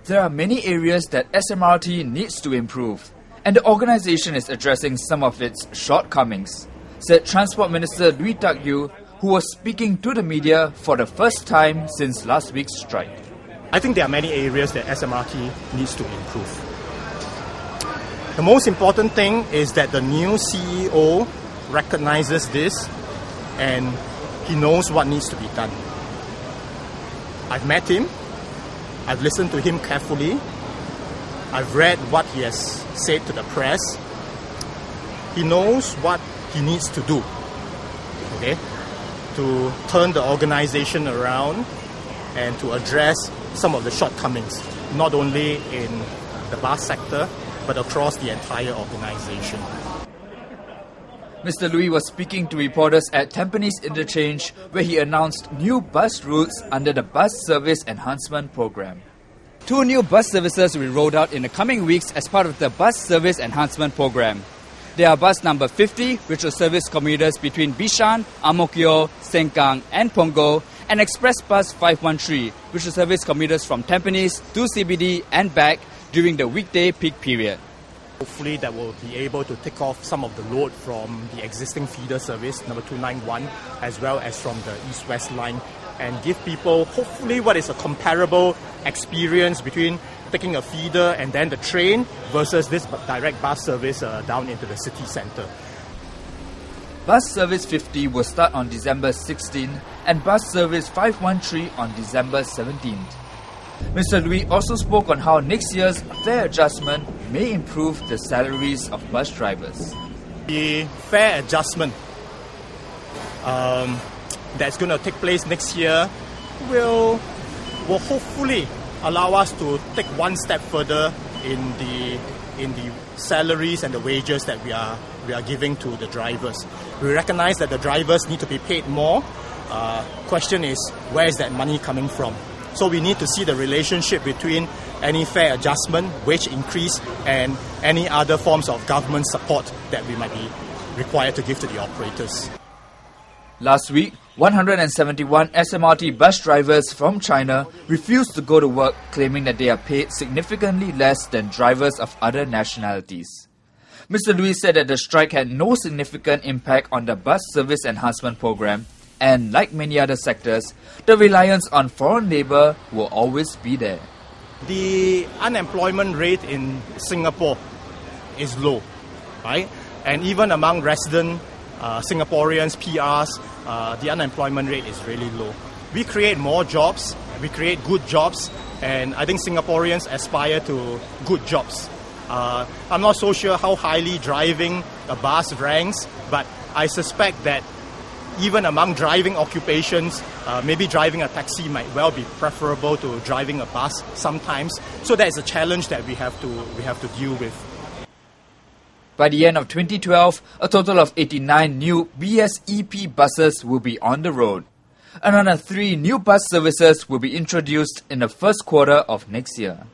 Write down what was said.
there are many areas that SMRT needs to improve, and the organisation is addressing some of its shortcomings, said Transport Minister Lui Tuck Yew, who was speaking to the media for the first time since last week's strike. I think there are many areas that SMRT needs to improve. The most important thing is that the new CEO recognizes this and he knows what needs to be done. I've met him, I've listened to him carefully, I've read what he has said to the press. He knows what he needs to do, okay, to turn the organization around and to address some of the shortcomings, not only in the bus sector, but across the entire organization. Mr. Lui was speaking to reporters at Tampines Interchange, where he announced new bus routes under the Bus Service Enhancement Program. 2 new bus services will be rolled out in the coming weeks as part of the Bus Service Enhancement Program. They are bus number 50, which will service commuters between Bishan, Ang Mo Kio, Sengkang and Punggol, and Express Bus 513, which will service commuters from Tampines to CBD and back during the weekday peak period. Hopefully that will be able to take off some of the load from the existing feeder service, number 291, as well as from the East-West line, and give people hopefully what is a comparable experience between taking a feeder and then the train versus this direct bus service down into the city centre. Bus Service 50 will start on December 16 and Bus Service 513 on December 17. Mr. Lui also spoke on how next year's fare adjustment may improve the salaries of bus drivers. The fare adjustment that's going to take place next year will hopefully allow us to take one step further in the salaries and the wages that we are giving to the drivers. We recognize that the drivers need to be paid more. Question is, where is that money coming from? So we need to see the relationship between any fare adjustment, wage increase, and any other forms of government support that we might be required to give to the operators. Last week, 171 SMRT bus drivers from China refused to go to work, claiming that they are paid significantly less than drivers of other nationalities. Mr. Lui said that the strike had no significant impact on the Bus Service Enhancement Program, and like many other sectors, the reliance on foreign labour will always be there. The unemployment rate in Singapore is low, right? And even among resident Singaporeans, PRs, the unemployment rate is really low. We create more jobs, we create good jobs, and I think Singaporeans aspire to good jobs. I'm not so sure how highly driving a bus ranks, but I suspect that even among driving occupations, maybe driving a taxi might well be preferable to driving a bus sometimes. So that is a challenge that we have to deal with. By the end of 2012, a total of 89 new BSEP buses will be on the road. Another 3 new bus services will be introduced in the first quarter of next year.